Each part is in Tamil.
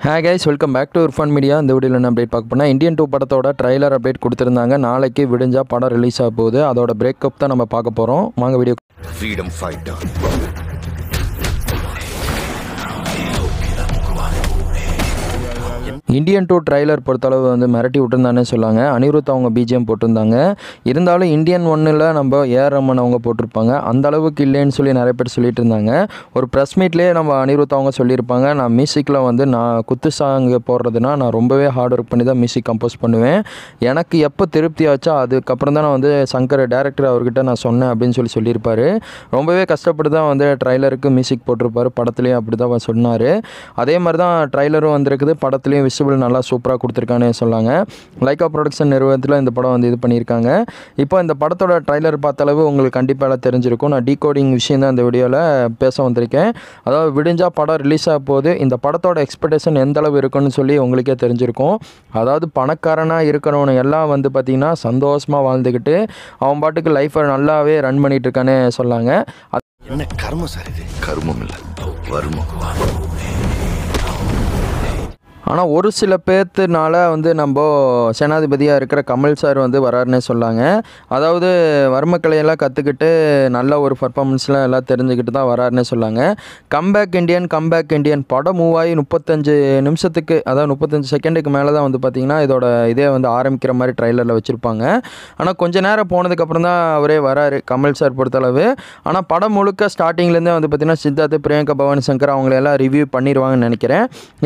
Hi guys, welcome back to Irfan Media. இந்த வீடியோல என்ன அப்டேட் பார்க்க போனா இந்தியன் 2 படத்தோட ட்ரைலர் அப்டேட் கொடுத்திருந்தாங்க. நாளைக்கு விடிஞ்சா படம் ரிலீஸ் ஆக போகுது. அதோட பிரேக்கப் தான் நம்ம பார்க்க போறோம். வாங்க video. Freedom fighter. Indian 2 trailer பொறுத்தளவு வந்து மிரட்டி விட்டுருந்தானே சொல்லாங்க. அனிருத் அவங்க பிஜிஎம் போட்டிருந்தாங்க. இருந்தாலும் இந்தியன் 1ல் நம்ம ஏஆர் ரஹ்மான் அவங்க போட்டிருப்பாங்க. அந்த அளவுக்கு இல்லைன்னு சொல்லி நிறைய பேர் சொல்லிட்டு இருந்தாங்க. ஒரு ப்ரெஸ் மீட்லேயே நம்ம அனிருத் அவங்க சொல்லியிருப்பாங்க, நான் மியூசிக்கில் வந்து நான் குத்து சாங் போடுறதுனா நான் ரொம்பவே ஹார்ட் ஒர்க் பண்ணி தான் மியூசிக் கம்போஸ் பண்ணுவேன். எனக்கு எப்போ திருப்தி ஆச்சோ அதுக்கப்புறம் தான் நான் வந்து சங்கர் டேரக்டர் அவர்கிட்ட நான் சொன்னேன் அப்படின்னு சொல்லியிருப்பார். ரொம்பவே கஷ்டப்பட்டு தான் வந்து ட்ரைலருக்கு மியூசிக் போட்டிருப்பார். படத்துலேயும் அப்படி தான் சொன்னார். அதே மாதிரி தான் ட்ரைலரும் வந்திருக்குது. படத்துலேயும் நல்லா சூப்பராக கொடுத்துருக்கானே சொல்லாங்க. லைக்கா ப்ரொடக்ஷன் நிறுவனத்தில் இந்த படம் வந்து இது பண்ணியிருக்காங்க. இப்போ இந்த படத்தோட ட்ரைலர் பார்த்த அளவு உங்களுக்கு கண்டிப்பாக தெரிஞ்சிருக்கும். நான் டீகோடிங் விஷயம் தான் இந்த வீடியோவில் பேச வந்திருக்கேன். அதாவது விடிஞ்சா படம் ரிலீஸ் ஆக போது இந்த படத்தோட எக்ஸ்பெக்டேஷன் எந்த அளவு இருக்குன்னு சொல்லி உங்களுக்கே தெரிஞ்சிருக்கும். அதாவது பணக்காரனாக இருக்கிறவனு எல்லாம் வந்து பார்த்திங்கன்னா சந்தோஷமாக வாழ்ந்துக்கிட்டு அவன் பாட்டுக்கு லைஃப்பை நல்லாவே ரன் பண்ணிகிட்டு இருக்கானே சொல்லாங்க. என்ன கர்மம் சார் இது? கர்மம் இல்லை, வருமம். ஆனால் ஒரு சில பேர்த்துனால வந்து நம்ம சேனாதிபதியாக இருக்கிற கமல் சார் வந்து வராருன்னே சொல்லாங்க. அதாவது வர்மக்கலையெல்லாம் கற்றுக்கிட்டு நல்ல ஒரு பர்ஃபார்மன்ஸ்லாம் எல்லாம் தெரிஞ்சுக்கிட்டு தான் வராருன்னே சொல்லாங்க. கம்பேக் இண்டியன் படம் மூவாயி 35 நிமிஷத்துக்கு, அதாவது 35 செகண்டுக்கு மேலே தான் வந்து பார்த்திங்கன்னா இதோட இதே வந்து ஆரம்பிக்கிற மாதிரி ட்ரைலரில் வச்சுருப்பாங்க. ஆனால் கொஞ்சம் நேரம் போனதுக்கப்புறம் தான் அவரே வராரு கமல் சார் பொறுத்தளவு. ஆனால் படம் முழுக்க ஸ்டார்டிங்லேருந்தே வந்து பார்த்திங்கன்னா சித்தார்த், பிரியங்கா பவானி சங்கர் அவங்களெல்லாம் ரிவ்யூ பண்ணிடுவாங்கன்னு நினைக்கிறேன்.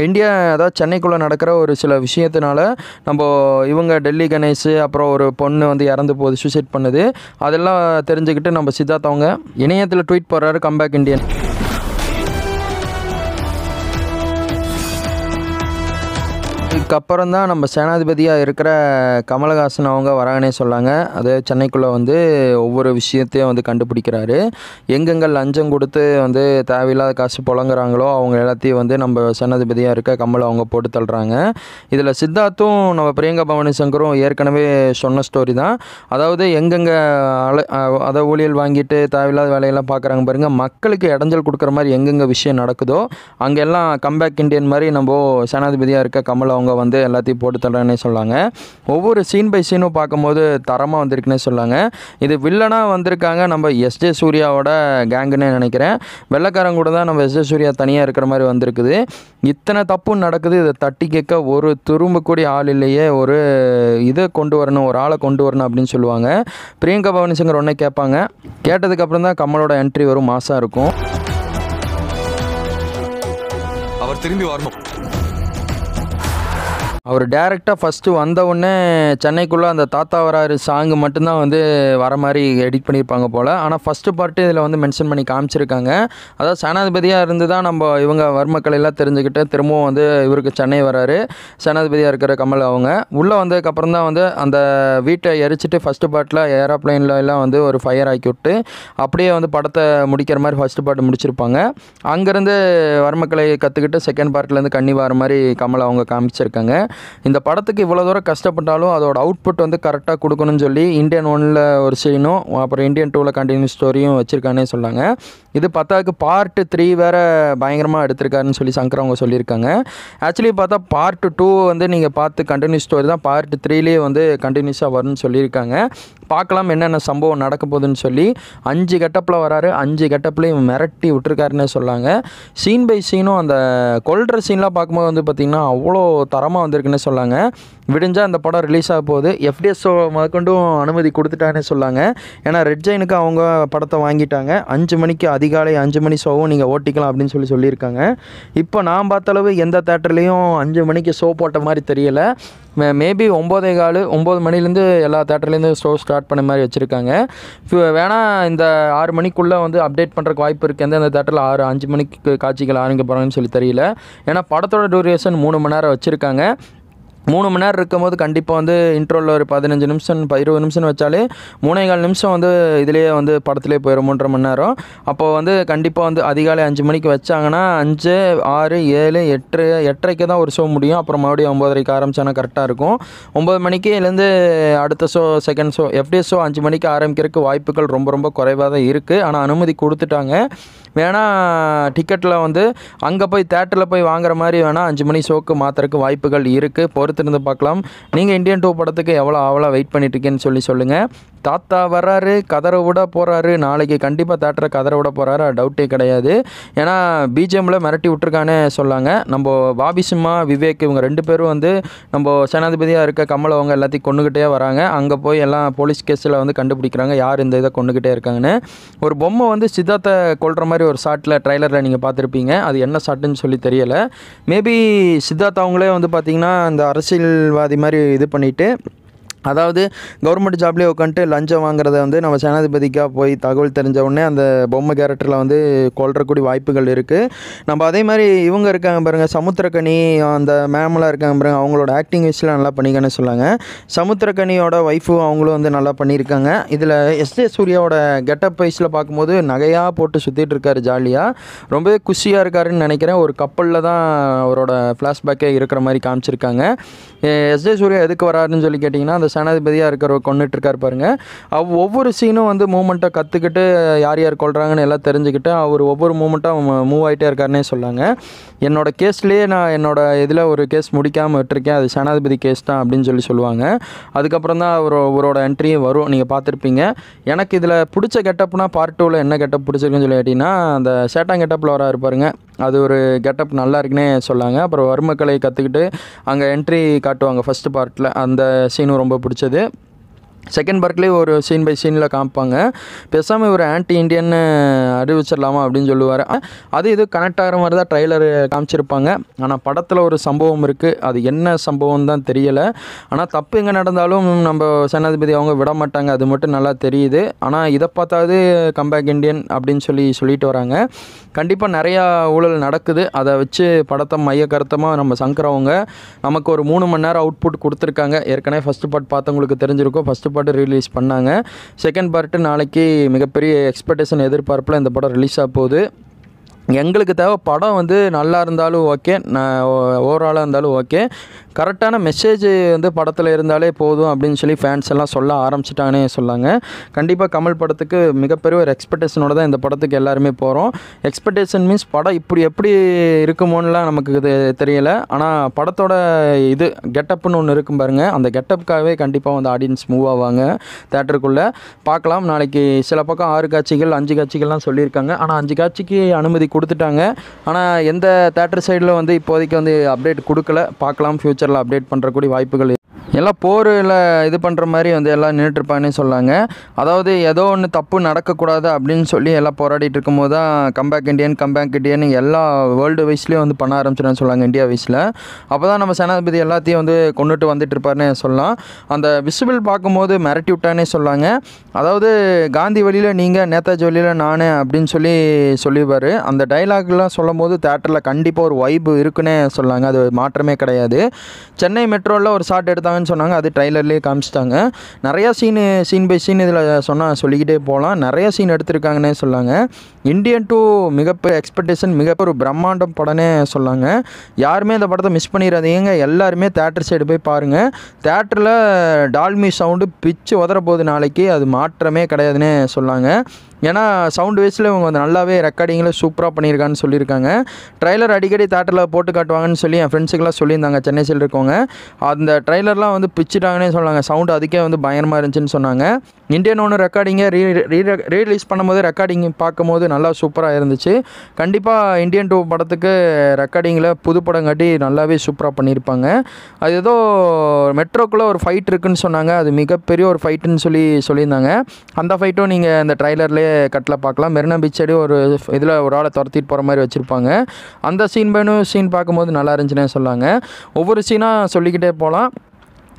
இந்தியா அதாவது சென்னைக்குள்ளே நடக்கிற ஒரு சில விஷயத்தினால நம்ம இவங்க டெல்லி கணேஷ், அப்புறம் ஒரு பொண்ணு வந்து இறந்து போகுது, சூசைட் பண்ணுது, அதெல்லாம் தெரிஞ்சுக்கிட்டு நம்ம சித்தார்த் அவங்க இணையத்தில் ட்வீட் போடுறாரு கம்பேக் இண்டியன். இதுக்கப்புறம் தான் நம்ம சேனாதிபதியாக இருக்கிற கமலஹாசன் அவங்க வராங்கன்னே சொல்லாங்க. அது சென்னைக்குள்ளே வந்து ஒவ்வொரு விஷயத்தையும் வந்து கண்டுபிடிக்கிறாரு. எங்கெங்கே லஞ்சம் கொடுத்து வந்து தேவையில்லாத காசு புழங்குறாங்களோ அவங்க எல்லாத்தையும் வந்து நம்ம சேனாதிபதியாக இருக்க கமல் அவங்க போட்டு தள்ளுறாங்க. இதில் சித்தார்த்தும் நம்ம பிரியங்கா பவானி சங்கரும் ஏற்கனவே சொன்ன ஸ்டோரி தான். அதாவது எங்கெங்கே அதை ஊழியல் வாங்கிட்டு தேவையில்லாத வேலையெல்லாம் பார்க்குறாங்க பாருங்கள், மக்களுக்கு இடைஞ்சல் கொடுக்குற மாதிரி எங்கெங்கே விஷயம் நடக்குதோ அங்கெல்லாம் கம்பேக் இண்டியன் மாதிரி நம்ம சேனாதிபதியாக இருக்க கமல் அவங்க வந்து எல்லாத்தையும் போட்டு தள்ளுறேன்னே சொல்லாங்க. ஒவ்வொரு சீன் பை சீனும் பார்க்கும்போது தரமாக வந்திருக்குன்னே சொல்லாங்க. இது வில்லனாக வந்திருக்காங்க நம்ம எஸ்ஜே சூர்யாவோட கேங்குன்னு நினைக்கிறேன். வெள்ளைக்காரங்க கூட தான் நம்ம எஸ்ஜே சூர்யா தனியாக இருக்கிற மாதிரி வந்திருக்குது. இத்தனை தப்பு நடக்குது, இதை தட்டி கேட்க ஒரு துரும்பு கூடி ஆள் இல்லையே, ஒரு இதை கொண்டு வரணும், ஒரு ஆளை கொண்டு வரணும் அப்படின்னு சொல்லுவாங்க. பிரியங்கா பவானி சங்கர் ஒன்றே கேட்பாங்க. கேட்டதுக்கப்புறம் தான் கமலோட என்ட்ரி வரும், மாசாக இருக்கும். அவர் திரும்பி வரணும். அவர் டேரெக்டாக ஃபஸ்ட்டு வந்தவுடனே சென்னைக்குள்ளே அந்த தாத்தா வராரு சாங்கு மட்டும்தான் வந்து வர மாதிரி எடிட் பண்ணியிருப்பாங்க போல். ஆனால் ஃபஸ்ட்டு பார்ட்டு இதில் வந்து மென்ஷன் பண்ணி காமிச்சிருக்காங்க. அதாவது சேனாதிபதியாக இருந்து தான் நம்ம இவங்க வர்மக்கலையெல்லாம் தெரிஞ்சுக்கிட்டு திரும்பவும் வந்து இவருக்கு சென்னை வராரு. சேனாதிபதியாக இருக்கிற கமல் அவங்க உள்ளே வந்ததுக்கப்புறம் தான் வந்து அந்த வீட்டை எரிச்சிட்டு ஃபஸ்ட்டு பார்ட்டில் ஏரோப்ளைனில் எல்லாம் வந்து ஒரு ஃபயர் ஆக்கி விட்டு அப்படியே வந்து படத்தை முடிக்கிற மாதிரி ஃபஸ்ட்டு பார்ட்டு முடிச்சிருப்பாங்க. அங்கேருந்து வர்மக்கலை கற்றுக்கிட்டு செகண்ட் பார்ட்லேருந்து கன்னி வர மாதிரி கமல் அவங்க காமிச்சிருக்காங்க. இந்த படத்துக்கு இவ்வளோ தூரம் கஷ்டப்பட்டாலும் அதோட அவுட்புட் வந்து கரெக்டாக கொடுக்கணும்னு சொல்லி இந்தியன் 1ல் ஒரு சீனும் அப்புறம் இந்தியன் 2ல் கண்டினியூ ஸ்டோரியும் வச்சுருக்கானே சொன்னாங்க. இது பத்தாவுக்கு பார்ட் 3 வேறு பயங்கரமாக எடுத்திருக்காருன்னு சொல்லி சங்கர் அவங்க சொல்லியிருக்காங்க. ஆக்சுவலி பார்த்தா பார்ட் 2 வந்து நீங்கள் பார்த்து கண்டினியூ ஸ்டோரி தான் பார்ட் 3லேயே வந்து கண்டினியூஸாக வரும்னு சொல்லியிருக்காங்க. பார்க்கலாம் என்னென்ன சம்பவம் நடக்க போகுதுன்னு சொல்லி. 5 கெட்டப்பில் வராரு, 5 கெட்டப்லேயும் மிரட்டி விட்டுருக்காருன்னே சொல்லாங்க. சீன் பை சீனும் அந்த கொல்ற சீன்லாம் பார்க்கும்போது வந்து பார்த்திங்கன்னா அவ்வளோ தரமாக வந்திருக்குன்னு சொல்லாங்க. விடிஞ்சால் அந்த படம் ரிலீஸ் ஆக போகுது. எஃப்டிஎஸ்ஓ முதற்கொண்டும் அனுமதி கொடுத்துட்டானே சொல்லாங்க. ஏன்னா ரெட் ஜெயினுக்கு அவங்க படத்தை வாங்கிட்டாங்க. 5 மணிக்கு அதிகாலை 5 மணி ஷோவும் நீங்கள் ஓட்டிக்கலாம் அப்படின்னு சொல்லியிருக்காங்க. இப்போ நான் பார்த்த அளவு எந்த தேட்டர்லேயும் 5 மணிக்கு ஷோ போட்ட மாதிரி தெரியலை. மேபி 9:15 மணிலேருந்து எல்லா தேட்டர்லேருந்து ஷோ ஸ்டார்ட் பண்ண மாதிரி வச்சுருக்காங்க. வேணால் இந்த 6 மணிக்குள்ளே வந்து அப்டேட் பண்ணுறக்கு வாய்ப்பு இருக்குது. எந்தெந்த தேட்டரில் 5 மணிக்கு காட்சிகள் ஆரம்பிக்க போகிறாங்கன்னு சொல்லி தெரியல. ஏன்னா படத்தோட டூரேஷன் 3 மணி நேரம் வச்சுருக்காங்க. 3 மணி நேரம் இருக்கும்போது கண்டிப்பாக வந்து இன்ட்ரோவில் ஒரு 15 நிமிஷம் 20 நிமிஷம்னு வச்சாலே 3.25 நிமிஷம் வந்து இதிலேயே வந்து படத்துலேயே போயிடும் 3.5 மணி நேரம். அப்போது வந்து கண்டிப்பாக வந்து அதிகாலை 5 மணிக்கு வச்சாங்கன்னா 5, 6, 7, 8, 8:30 தான் ஒரு ஷோ முடியும். அப்புறம் மறுபடியும் 9:30 ஆரம்பிச்சானா கரெக்டாக இருக்கும். 9 மணிக்குலேருந்து அடுத்த show second show FTS show 5 மணிக்கு ஆரம்பிக்கிறதுக்கு வாய்ப்புகள் ரொம்ப ரொம்ப குறைவாக தான் இருக்குது. ஆனால் அனுமதி கொடுத்துட்டாங்க. வேணால் டிக்கெட்டில் வந்து அங்கே போய் தேட்டரில் போய் வாங்குற மாதிரி வேணால் 5 மணி ஷோக்கு மாற்றுறதுக்கு வாய்ப்புகள் இருக்குது. பொறுத்திருந்து பார்க்கலாம். நீங்கள் இந்தியன் 2 படத்துக்கு எவ்வளோ வெயிட் பண்ணிட்டுருக்கேன்னு சொல்லுங்கள். தாத்தா வர்றாரு, கதற விட போகிறாரு. நாளைக்கு கண்டிப்பாக தேட்டரை கதற விட போகிறாரு, டவுட்டே கிடையாது. ஏன்னா பிஜிஎம்மில் மிரட்டி விட்ருக்கானே சொல்லாங்க. நம்ம பாபி சிம்மா, விவேக் இவங்க 2 பேரும் வந்து நம்ம சேனாதிபதியாக இருக்க கமல் அவங்க எல்லாத்தையும் கொண்டுக்கிட்டே வராங்க. அங்கே போய் எல்லாம் போலீஸ் கேஸில் வந்து கண்டுபிடிக்கிறாங்க யார் இந்த இதை கொண்டுக்கிட்டே இருக்காங்கன்னு. ஒரு பொம்மை வந்து சித்தார்த்தை கொல்ற மாதிரி ஒரு ஷாட்டில் ட்ரைலரில் நீங்கள் பார்த்துருப்பீங்க. அது என்ன ஷாட்டுன்னு சொல்லி தெரியலை. மேபி சித்தார்த் அவங்களே வந்து பார்த்திங்கன்னா இந்த அரசியல்வாதி மாதிரி இது பண்ணிவிட்டு, அதாவது கவர்மெண்ட் ஜாப்லேயே உட்காந்துட்டு லஞ்சம் வாங்குறத வந்து நம்ம சேனாதிபதிக்காக போய் தகவல் தெரிஞ்ச உடனே அந்த பொம்மை கேரக்டரில் வந்து கொல்றக்கூடிய வாய்ப்புகள் இருக்குது. நம்ம அதே மாதிரி இவங்க இருக்காங்க பாருங்கள், சமுத்திரக்கனி அந்த மேம்லாம் இருக்காங்க பாருங்கள், அவங்களோட ஆக்டிங் வைஸ்லாம் நல்லா பண்ணிக்கன்னு சொல்லாங்க. சமுத்திரக்கனியோட ஒய்ஃபும் அவங்களும் வந்து நல்லா பண்ணியிருக்காங்க. இதில் எஸ்ஜே சூர்யாவோட கெட்டப் வைஸில் பார்க்கும்போது நகையாக போட்டு சுற்றிட்டு இருக்காரு, ஜாலியாக ரொம்பவே குஷியாக இருக்காருன்னு நினைக்கிறேன். ஒரு கப்பலில் தான் அவரோட ஃப்ளாஷ்பேக்கே இருக்கிற மாதிரி காமிச்சிருக்காங்க. எஸ்ஜே சூர்யா எதுக்கு வராருன்னு சொல்லி கேட்டிங்கன்னா, அந்த சேனாதிபதியாக இருக்கிறவர் கொண்டுட்டுருக்கார் பாருங்கள். ஒவ்வொரு சீனும் வந்து மூமெண்ட்டை கற்றுக்கிட்டு யார் யார் கொள்கிறாங்கன்னு எல்லாம் தெரிஞ்சுக்கிட்டு அவர் ஒவ்வொரு மூமெண்ட்டாக மூவ் ஆகிட்டே இருக்காருன்னே சொல்லாங்க. என்னோடய கேஸ்லேயே நான் என்னோடய இதில் ஒரு கேஸ் முடிக்காமல் விட்டுருக்கேன், அது சேனாதிபதி கேஸ் தான் அப்படின்னு சொல்லுவாங்க. அதுக்கப்புறம் தான் அவரோட என்ட்ரியும் வரும், நீங்கள் பார்த்துருப்பீங்க. எனக்கு இதில் பிடிச்ச கெட்டப்னா பார்ட் 2ல் என்ன கெட்டப் பிடிச்சிருக்குன்னு சொல்லி கேட்டிங்கன்னா, அந்த சேட்டாங் கெட்டப்பில் வர இருப்பாருங்க, அது ஒரு கெட்டப் நல்லா இருக்குன்னே சொல்லாங்க. அப்புறம் வர்மக்கலை கற்றுக்கிட்டு அங்கே என்ட்ரி காட்டுவாங்க ஃபஸ்ட்டு பார்ட்டில், அந்த சீனும் ரொம்ப பிடிச்சது. செகண்ட் பார்ட்லேயே ஒரு சீன் பை சீனில் காமிப்பாங்க. பேசாமல் ஒரு ஆன்டி இண்டியன்னு அறிவிச்சிடலாமா அப்படின்னு சொல்லுவார். அது இது கனெக்ட் ஆகிற மாதிரி தான் ட்ரைலர் காமிச்சிருப்பாங்க. ஆனால் படத்தில் ஒரு சம்பவம் இருக்குது, அது என்ன சம்பவம் தான் தெரியலை. ஆனால் தப்பு எங்கே நடந்தாலும் நம்ம சேனாதிபதி அவங்க விட மாட்டாங்க, அது மட்டும் நல்லா தெரியுது. ஆனால் இதை பார்த்தாவது கம்பேக் இண்டியன் அப்படின்னு சொல்லிட்டு வராங்க. கண்டிப்பாக நிறையா ஊழல் நடக்குது. அதை வச்சு படத்தை மைய கருத்தமாக நம்ம சங்கர் அவங்க நமக்கு ஒரு 3 மணி நேரம் அவுட்புட் கொடுத்துருக்காங்க. ஏற்கனவே ஃபஸ்ட்டு பார்ட் பார்த்தவங்களுக்கு தெரிஞ்சிருக்கும். ஃபஸ்ட்டு பார்ட்டு ரிலீஸ் பண்ணாங்க. செகண்ட் பார்ட்டு நாளைக்கு மிகப்பெரிய எக்ஸ்பெக்டேஷன் எதிர்பார்ப்பில் இந்த படம் ரிலீஸ் ஆக போகுது. எங்களுக்கு தேவை படம் வந்து நல்லா இருந்தாலும் ஓகே, ஓவராலாக இருந்தாலும் ஓகே, கரெக்டான மெசேஜ் வந்து படத்தில் இருந்தாலே போதும் அப்படின்னு சொல்லி ஃபேன்ஸ் எல்லாம் சொல்ல ஆரம்பிச்சிட்டாங்கன்னே சொல்லாங்க. கண்டிப்பாக கமல் படத்துக்கு மிகப்பெரிய ஒரு எக்ஸ்பெக்டேஷனோட தான் இந்த படத்துக்கு எல்லாருமே போகிறோம். எக்ஸ்பெக்டேஷன் மீன்ஸ் படம் இப்படி எப்படி இருக்குமோன்னெலாம் நமக்கு இது தெரியலை. ஆனால் படத்தோட இது கெட்டப்புன்னு ஒன்று இருக்கும் பாருங்கள், அந்த கெட்டப்புக்காகவே கண்டிப்பாக வந்து ஆடியன்ஸ் மூவ் ஆவாங்க தேட்டருக்குள்ளே. பார்க்கலாம். நாளைக்கு சில பக்கம் 6 காட்சிகள் 5 காட்சிகள்லாம் சொல்லியிருக்காங்க. ஆனால் 5 காட்சிக்கு அனுமதி கொடுத்துட்டாங்க. ஆனால் எந்த தேட்டர் சைடில் வந்து இப்போதைக்கு வந்து அப்டேட் கொடுக்கல. பார்க்கலாம், ஃப்யூச்சரில் அப்டேட் பண்ணுறக்கூடிய வாய்ப்புகள் எல்லாம் போரில் இது பண்ணுற மாதிரி வந்து எல்லாம் நின்றுட்டுருப்பாங்கன்னு சொல்லாங்க. அதாவது ஏதோ ஒன்று தப்பு நடக்கக்கூடாது அப்படின்னு சொல்லி எல்லாம் போராடிட்டு இருக்கும்போது தான் கம்பேக் இண்டியன் எல்லா வேர்ல்டு வைஸ்லேயும் வந்து பண்ண ஆரம்பிச்சிடுன்னு சொல்லாங்க, இந்தியா வைஸில். அப்போ தான் நம்ம சேனாதிபதி எல்லாத்தையும் வந்து கொண்டுட்டு வந்துட்டு இருப்பாருன்னு சொல்லலாம். அந்த விசிபிள் பார்க்கும்போது மிரட்டி விட்டானே சொல்லாங்க. அதாவது காந்தி வழியில் நீங்கள், நேதாஜி வழியில் நான் அப்படின்னு சொல்லிடுவார். அந்த டைலாக்லாம் சொல்லும் போது தேட்டரில் கண்டிப்பாக ஒரு வைப் இருக்குன்னே சொல்லாங்க, அது மாற்றமே கிடையாது. சென்னை மெட்ரோவில் ஒரு ஷாட் எடுத்தாங்கன்னு சொன்னாங்க, அது ட்ரைலர்லேயே காமிச்சிட்டாங்க. நிறையா சீன் பை சீன் இதில் சொல்லிக்கிட்டே போகலாம். நிறைய சீன் எடுத்திருக்காங்கன்னே சொல்லாங்க. இந்தியன் 2 மிகப்பெரிய எக்ஸ்பெக்டேஷன், மிகப்பெரிய ஒரு பிரம்மாண்டம் படம்னே சொல்லாங்க. யாருமே இந்த படத்தை மிஸ் பண்ணிடாதீங்க. எல்லாருமே தேட்டர் சைடு போய் பாருங்கள். தேட்டரில் டால்மி சவுண்டு பிச்சு உதற போகுது நாளைக்கு, அது மாற்றமே கிடையாதுன்னே சொல்லாங்க. ஏன்னா சவுண்ட் வைஸில் இவங்க வந்து நல்லாவே ரெக்கார்டிங்கில் சூப்பராக பண்ணியிருக்கான்னு சொல்லியிருக்காங்க. ட்ரைலர் அடிக்கடி தேட்டரில் போட்டு காட்டுவாங்கன்னு சொல்லி என் ஃப்ரெண்ட்ஸுக்கெல்லாம் சொல்லியிருந்தாங்க, சென்னை சைடில் இருக்கவங்க. அந்த ட்ரைலர்லாம் வந்து பிச்சுட்டாங்கன்னே சொன்னாங்க. சவுண்டு அதுக்கே வந்து பயங்கரமாக இருந்துச்சுன்னு சொன்னாங்க. இந்தியன் 1 ரெக்கார்டிங்கை ரீரிலீஸ் பண்ணும்போது ரெக்கார்டிங் பார்க்கும்போது நல்லா சூப்பராக இருந்துச்சு. கண்டிப்பாக இந்தியன் 2 படத்துக்கு ரெக்கார்டிங்கில் புது படம் காட்டி நல்லாவே சூப்பராக பண்ணியிருப்பாங்க. அது ஏதோ மெட்ரோக்குள்ளே ஒரு ஃபைட் இருக்குதுன்னு சொன்னாங்க, அது மிகப்பெரிய ஒரு ஃபைட்டுன்னு சொல்லியிருந்தாங்க. அந்த ஃபைட்டும் நீங்கள் இந்த ட்ரைலர்லேயே கட்டில் பார்க்கலாம். மெரினா பீச் சைடு ஒரு இதில் ஒரு ஆளை துரத்திட்டு போகிற மாதிரி வச்சுருப்பாங்க. அந்த சீன் பார்க்கும்போது நல்லா இருந்துச்சுன்னே சொல்லாங்க. ஒவ்வொரு சீனாக சொல்லிக்கிட்டே போகலாம்.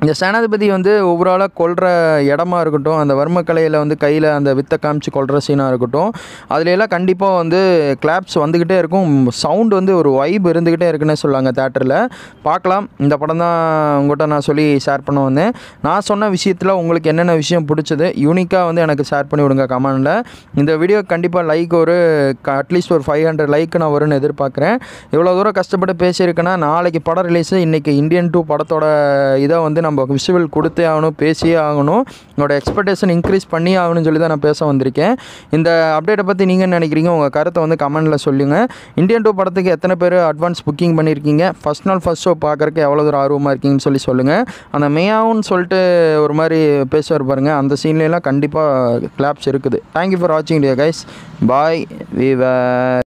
இந்த சேனாதிபதி வந்து ஓவராலாக கொல்கிற இடமா இருக்கட்டும், அந்த வர்மக்கலையில் வந்து கையில் அந்த வித்தை காமிச்சு கொல்கிற சீனாக இருக்கட்டும், அதுலெல்லாம் கண்டிப்பாக வந்து கிளாப்ஸ் வந்துக்கிட்டே இருக்கும். சவுண்டு வந்து ஒரு வைப் இருந்துக்கிட்டே இருக்குன்னே சொல்லுவாங்க தேட்டரில். பார்க்கலாம். இந்த படம் தான் உங்கள்கிட்ட நான் சொல்லி ஷேர் பண்ண வந்தேன். நான் சொன்ன விஷயத்தில் உங்களுக்கு என்னென்ன விஷயம் பிடிச்சது யூனிக்காக வந்து எனக்கு ஷேர் பண்ணி விடுங்க கமெண்டில். இந்த வீடியோ கண்டிப்பாக லைக் அட்லீஸ்ட் ஒரு 500 லைக் நான் வரும்னு எதிர்பார்க்குறேன். இவ்வளோ தூரம் கஷ்டப்பட்டு பேசியிருக்கேன்னா நாளைக்கு படம் ரிலீஸு, இன்றைக்கி இந்தியன் 2 படத்தோட இதை வந்து நம்ம விஷுவல் கொடுத்தே ஆகணும், பேசியே ஆகணும், உங்களோட எக்ஸ்பெக்டேஷன் இன்க்ரீஸ் பண்ணி ஆகணும்னு சொல்லி தான் நான் பேச வந்திருக்கேன். இந்த அப்டேட்டை பற்றி நீங்கள் என்ன நினைக்கிறீங்க? உங்கள் கருத்தை வந்து கமெண்ட்டில் சொல்லுங்கள். இந்தியன் 2 படத்துக்கு எத்தனை பேர் அட்வான்ஸ் புக்கிங் பண்ணியிருக்கீங்க? ஃபஸ்ட் நாள் ஃபஸ்ட் ஷோ பார்க்குறக்கு எவ்வளோ தூரம் ஆர்வமாக இருக்கீங்கன்னு சொல்லி சொல்லுங்கள். அந்த மேயாவுன்னு சொல்லிட்டு ஒரு மாதிரி பேசுவார் பாருங்கள், அந்த சீன்லாம் கண்டிப்பாக கிளாப்ஸ் இருக்குது. தேங்க்யூ ஃபார் வாட்சிங் டியர் கைஸ். பாய். வி